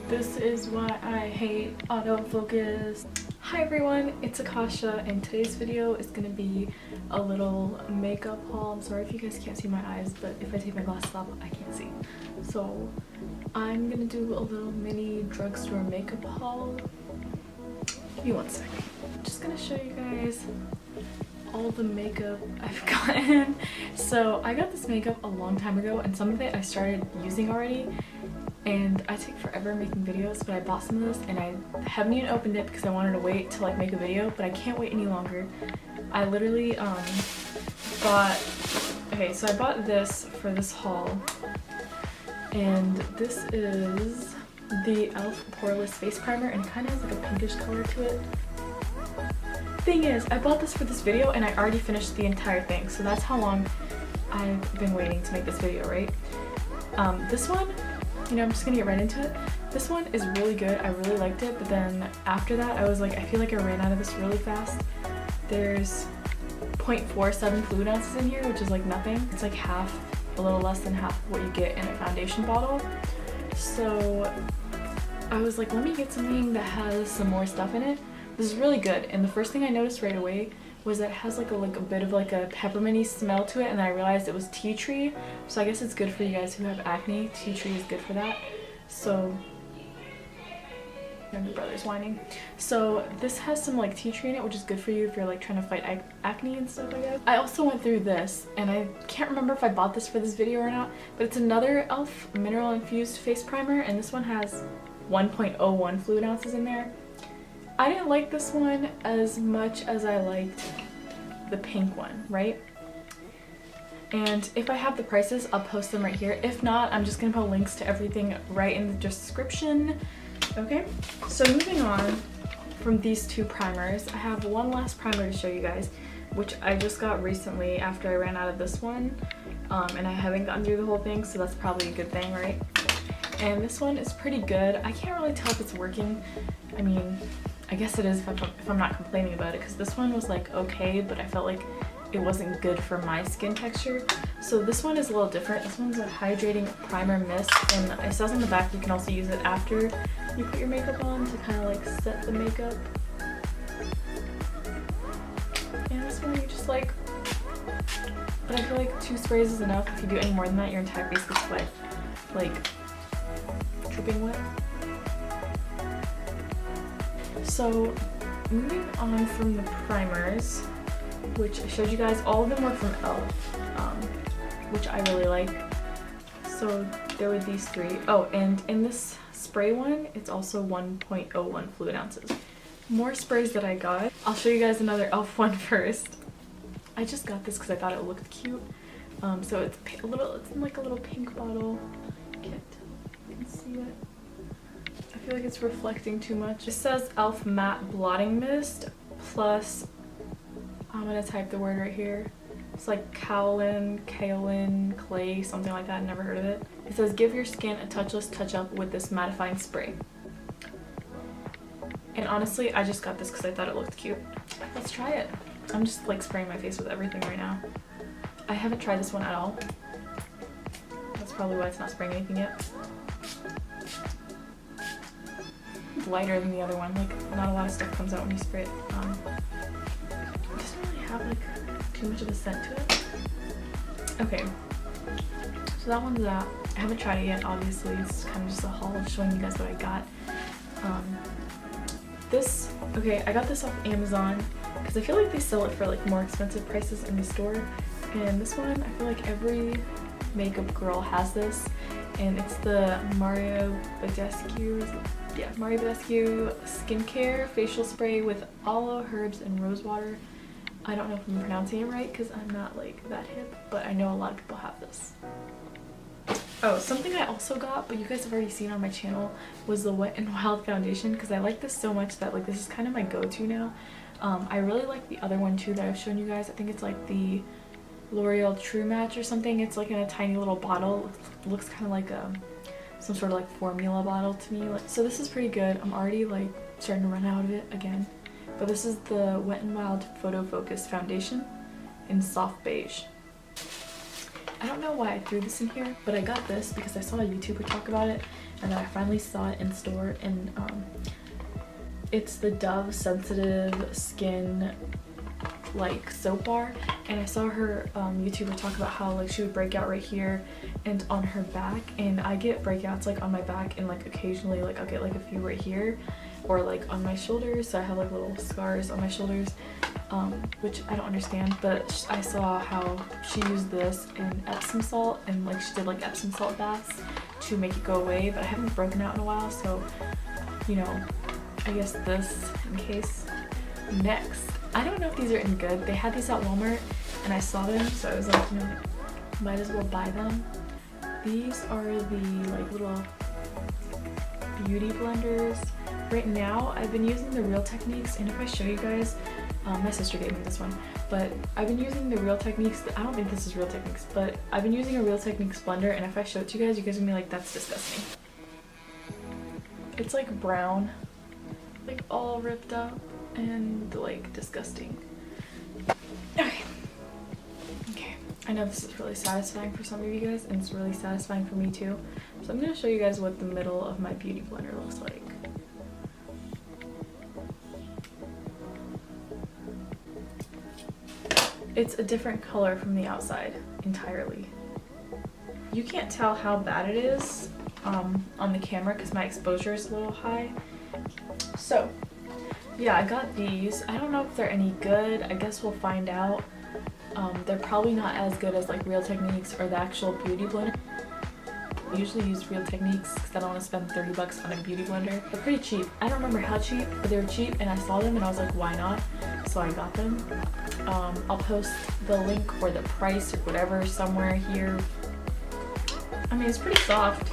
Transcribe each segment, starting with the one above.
This is why I hate autofocus. Hi everyone, it's Akasha, and today's video is gonna be a little makeup haul. I'm sorry if you guys can't see my eyes, but if I take my glasses off, I can't see. So I'm gonna do a little mini drugstore makeup haul. Give me one second. I'm just gonna show you guys all the makeup I've gotten. So I got this makeup a long time ago, and some of it I started using already. And I take forever making videos, but I bought some of this and I haven't even opened it because I wanted to wait to like make a video, but I can't wait any longer. I literally bought, okay, so I bought this for this haul, and this is the e.l.f. poreless face primer, and it kind of has like a pinkish color to it. Thing is, I bought this for this video and I already finished the entire thing, so that's how long I've been waiting to make this video, right? This one, you know, I'm just gonna get right into it. This one is really good. I really liked it, but then after that I was like, I feel like I ran out of this really fast. There's 0.47 fluid ounces in here, which is like nothing. It's like half, a little less than half of what you get in a foundation bottle. So I was like, let me get something that has some more stuff in it. This is really good, and the first thing I noticed right away was that it has like a bit of like a pepperminty smell to it, and then I realized it was tea tree. So I guess it's good for you guys who have acne. Tea tree is good for that. So my brother's whining. So this has some like tea tree in it, which is good for you if you're like trying to fight acne and stuff like that. I also went through this, and I can't remember if I bought this for this video or not, but it's another e.l.f. mineral infused face primer, and this one has 1.01 fluid ounces in there. I didn't like this one as much as I liked the pink one, right? And if I have the prices, I'll post them right here. If not, I'm just gonna put links to everything right in the description. Okay, so moving on from these two primers, I have one last primer to show you guys, which I just got recently after I ran out of this one. And I haven't gotten through the whole thing, so that's probably a good thing, right? And this one is pretty good. I can't really tell if it's working. I mean, I guess it is if I'm not complaining about it, because this one was like okay, but I felt like it wasn't good for my skin texture. So this one is a little different. This one's a hydrating primer mist, and it says on the back you can also use it after you put your makeup on to kind of like set the makeup. And this one you just like, but I feel like 2 sprays is enough. If you do any more than that, your entire face gets wet, like dripping wet. So moving on from the primers, which I showed you guys, all of them were from e.l.f., which I really like. So there were these 3. Oh, and in this spray one, it's also 1.01 fluid ounces. More sprays that I got. I'll show you guys another e.l.f. one first. I just got this because I thought it looked cute. So it's it's in like a little pink bottle. You can see it. I feel like it's reflecting too much. It says e.l.f. matte blotting mist plus, I'm gonna type the word right here. It's like kaolin, clay, something like that. Never heard of it. It says give your skin a touchless touch up with this mattifying spray. And honestly, I just got this because I thought it looked cute. Let's try it. I'm just like spraying my face with everything right now. I haven't tried this one at all. That's probably why it's not spraying anything yet. Lighter than the other one, like not a lot of stuff comes out when you spray it. It doesn't really have like too much of a scent to it. Okay, so that one's that. I haven't tried it yet, obviously. It's kind of just a haul showing you guys what I got. This, okay, I got this off Amazon because I feel like they sell it for like more expensive prices in the store. And this one, I feel like every makeup girl has this, and it's the badescu. Yeah, badescu skincare facial spray with aloe, herbs, and rosewater. I don't know if I'm pronouncing it right because I'm not like that hip, but I know a lot of people have this. Oh, something I also got, but you guys have already seen on my channel, was the Wet n Wild foundation, because I like this so much that like this is kind of my go-to now. I really like the other one too that I've shown you guys. I think it's like the L'Oreal True Match or something. It's like in a tiny little bottle. It looks kind of like some sort of like formula bottle to me. So this is pretty good. I'm already like starting to run out of it again. But this is the Wet n Wild Photo Focus foundation in soft beige. I don't know why I threw this in here, but I got this because I saw a YouTuber talk about it, and then I finally saw it in store, and it's the Dove Sensitive Skin like soap bar, and I saw her YouTuber talk about how like she would break out right here and on her back, and I get breakouts like on my back, and like occasionally like I'll get like a few right here or like on my shoulders, so I have like little scars on my shoulders, which I don't understand, but I saw how she used this in Epsom salt, and like she did like Epsom salt baths to make it go away, but I haven't broken out in a while, so you know, I guess this in case. Next, I don't know if these are any good. They had these at Walmart and I saw them, so I was like, you know, might as well buy them. These are the like little beauty blenders. Right now I've been using the Real Techniques, and if I show you guys, my sister gave me this one, but I've been using the Real Techniques. I don't think this is Real Techniques, but I've been using a Real Techniques blender, and if I show it to you guys are gonna be like, that's disgusting. It's like brown, like all ripped up and like disgusting. Okay, I know this is really satisfying for some of you guys, and it's really satisfying for me too, so I'm going to show you guys what the middle of my beauty blender looks like. It's a different color from the outside entirely. You can't tell how bad it is on the camera because my exposure is a little high. So yeah, I got these. I don't know if they're any good. I guess we'll find out. They're probably not as good as like Real Techniques or the actual beauty blender. I usually use Real Techniques because I don't want to spend 30 bucks on a beauty blender. They're pretty cheap. I don't remember how cheap, but they were cheap, and I saw them and I was like, why not? So I got them. I'll post the link or the price or whatever somewhere here. I mean, it's pretty soft,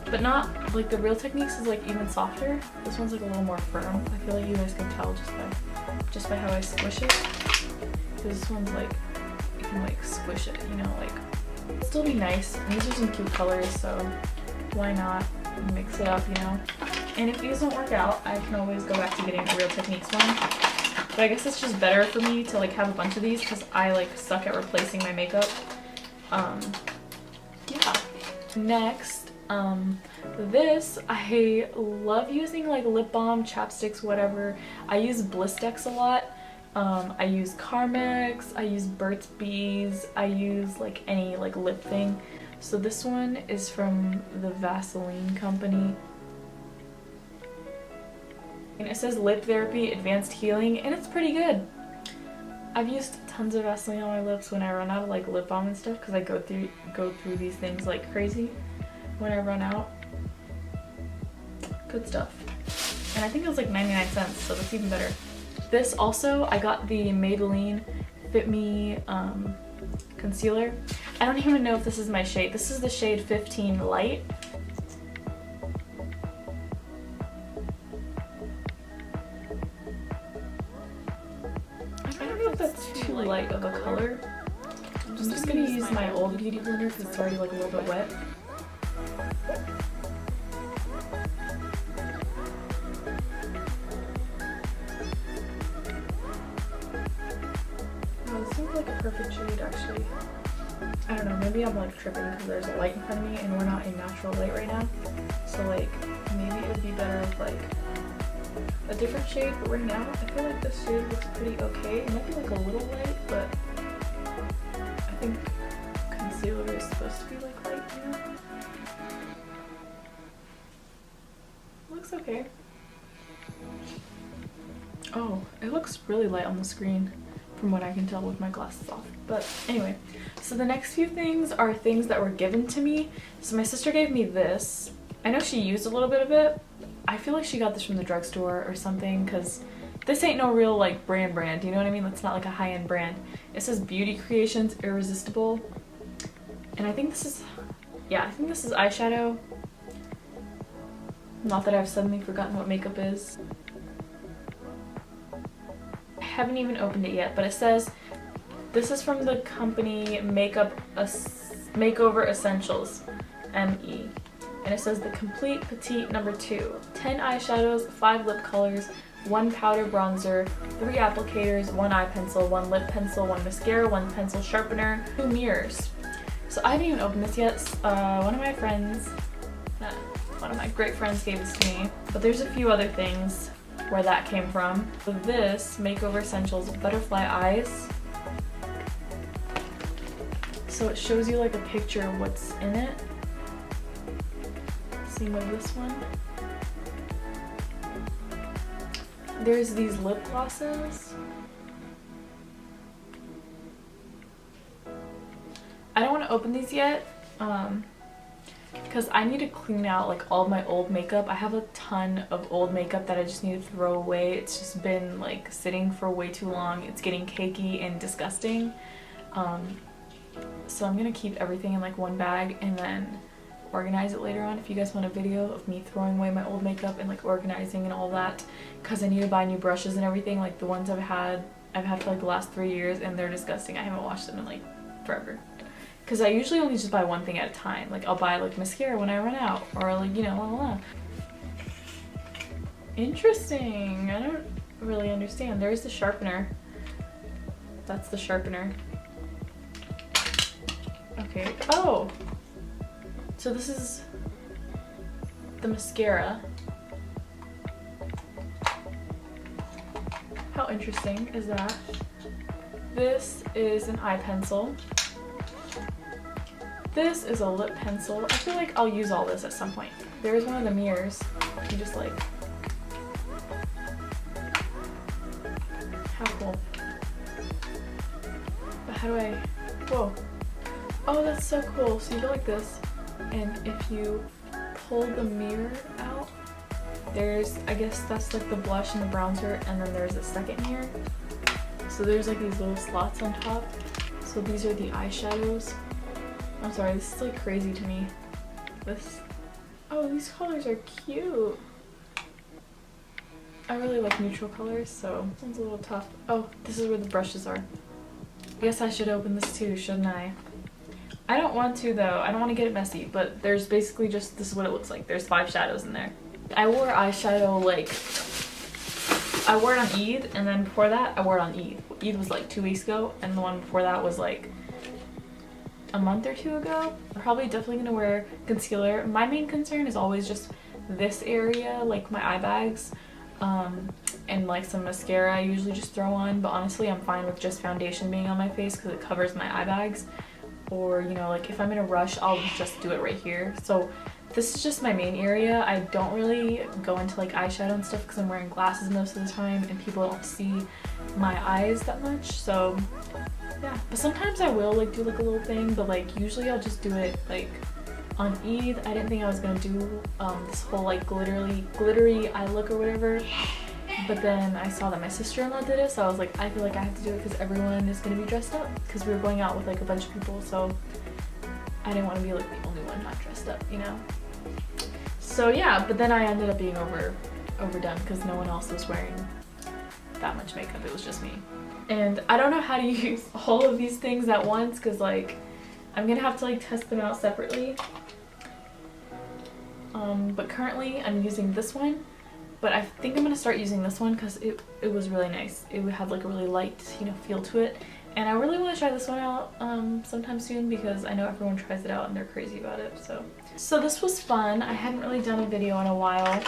but not like the Real Techniques is like even softer. This one's like a little more firm. I feel like you guys can tell just by how I squish it. Because this one's like, you can like squish it, you know, like still be nice. And these are some cute colors, so why not mix it up, you know? And if these don't work out, I can always go back to getting a Real Techniques one. But I guess it's just better for me to like have a bunch of these because I like suck at replacing my makeup. Yeah. Next, this, I love using like lip balm, chapsticks, whatever. I use Blistex a lot. I use Carmex, I use Burt's Bees, I use like any like lip thing. So this one is from the Vaseline company. And it says Lip Therapy Advanced Healing, and it's pretty good. I've used tons of Vaseline on my lips when I run out of like lip balm and stuff, because I go through these things like crazy when I run out. Good stuff. And I think it was like 99 cents, so that's even better. This also, I got the Maybelline Fit Me concealer. I don't even know if this is my shade. This is the shade 15 Light. I don't know if that's too light of a color. I'm just gonna use my old beauty blender because it's already like a little bit wet. This seems like a perfect shade, actually. I don't know, maybe I'm like tripping because there's a light in front of me and we're not in natural light right now. So like, maybe it would be better with like a different shade, but right now I feel like this shade looks pretty okay. It might be like a little light, but I think concealer is supposed to be like light, you know? Looks okay. Oh, it looks really light on the screen from what I can tell with my glasses off. But anyway, so the next few things are things that were given to me. So my sister gave me this. I know she used a little bit of it. I feel like she got this from the drugstore or something, because this ain't no real like brand, you know what I mean? It's not like a high-end brand. It says Beauty Creations Irresistible. And I think this is, yeah, I think this is eyeshadow. Not that I've suddenly forgotten what makeup is. I haven't even opened it yet, but it says this is from the company Makeover Essentials, ME. And it says the Complete Petite No. 2. 10 eyeshadows, 5 lip colors, 1 powder bronzer, 3 applicators, 1 eye pencil, 1 lip pencil, 1 mascara, 1 pencil sharpener, 2 mirrors. So I haven't even opened this yet. One of my great friends gave this to me, but there's a few other things where that came from. So this Makeover Essentials Butterfly Eyes. So it shows you like a picture of what's in it. Same with this one. There's these lip glosses. I don't want to open these yet because I need to clean out like all of my old makeup. I have a ton of old makeup that I just need to throw away. It's just been like sitting for way too long. It's getting cakey and disgusting. So I'm gonna keep everything in like one bag and then organize it later on. If you guys want a video of me throwing away my old makeup and like organizing and all that, because I need to buy new brushes and everything. Like the ones I've had for like the last 3 years and they're disgusting. I haven't washed them in like forever. Because I usually only just buy one thing at a time. Like I'll buy like mascara when I run out, or like, you know, blah, blah, blah. Interesting. I don't really understand. There's the sharpener. That's the sharpener. Okay. Oh! So this is the mascara. How interesting is that? This is an eye pencil. This is a lip pencil. I feel like I'll use all this at some point. There's one of the mirrors. You just like... How cool. But how do I... Whoa. Oh, that's so cool. So you go like this, and if you pull the mirror out, there's, I guess that's like the blush and the bronzer, and then there's a second mirror. So there's like these little slots on top. So these are the eyeshadows. I'm sorry, this is like crazy to me. Oh, these colors are cute. I really like neutral colors, so this one's a little tough. Oh, this is where the brushes are. I guess I should open this too, shouldn't I? I don't want to though. I don't want to get it messy, but there's basically just, this is what it looks like. There's 5 shadows in there. I wore eyeshadow like, I wore it on Eid, and then before that I wore it on Eid. Eid was like 2 weeks ago, and the one before that was like a month or 2 ago. I'm probably definitely gonna wear concealer. My main concern is always just this area, like my eye bags, and like some mascara I usually just throw on, but honestly I'm fine with just foundation being on my face because it covers my eye bags. Or, you know, like if I'm in a rush, I'll just do it right here. So this is just my main area. I don't really go into like eyeshadow and stuff because I'm wearing glasses most of the time and people don't see my eyes that much. So yeah, but sometimes I will like do like a little thing, but like usually I'll just do it like on Eid. I didn't think I was gonna do this whole like glittery eye look or whatever. But then I saw that my sister-in-law did it, so I was like, I feel like I have to do it because everyone is going to be dressed up. Because we were going out with like a bunch of people, so I didn't want to be like the only one not dressed up, you know? So yeah, but then I ended up being overdone because no one else was wearing that much makeup. It was just me. And I don't know how to use all of these things at once because like I'm going to have to like test them out separately. But currently I'm using this one. But I think I'm going to start using this one because it was really nice. It had like a really light, you know, feel to it. And I really want to try this one out sometime soon because I know everyone tries it out and they're crazy about it. So this was fun. I hadn't really done a video in a while.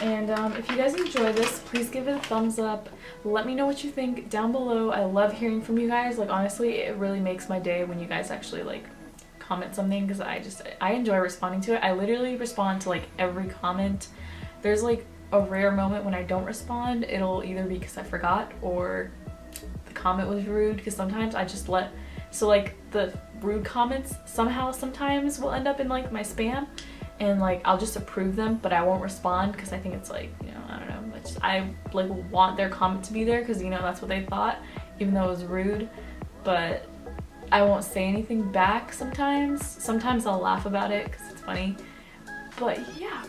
And if you guys enjoy this, please give it a thumbs up. Let me know what you think down below. I love hearing from you guys. Like honestly, it really makes my day when you guys actually like comment something because I enjoy responding to it. I literally respond to like every comment. There's like a rare moment when I don't respond. It'll either be because I forgot or the comment was rude, because sometimes I just so like the rude comments sometimes will end up in like my spam, and like I'll just approve them but I won't respond because I think it's like, you know, I don't know, I like want their comment to be there because, you know, that's what they thought even though it was rude. But I won't say anything back sometimes I'll laugh about it because it's funny. But yeah,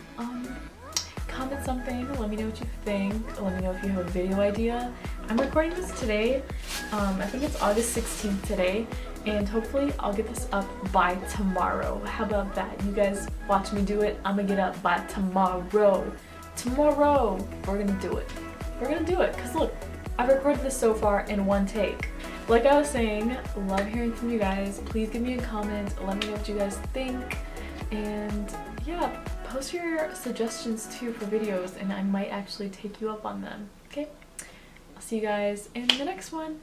comment something, let me know what you think, let me know if you have a video idea. I'm recording this today, I think it's August 16th today, and hopefully I'll get this up by tomorrow. How about that? You guys watch me do it, I'm gonna get up by tomorrow. Tomorrow, we're gonna do it. We're gonna do it, because look, I've recorded this so far in one take. like I was saying, love hearing from you guys. Please give me a comment, let me know what you guys think, and yeah, post your suggestions too for videos and I might actually take you up on them. Okay, I'll see you guys in the next one.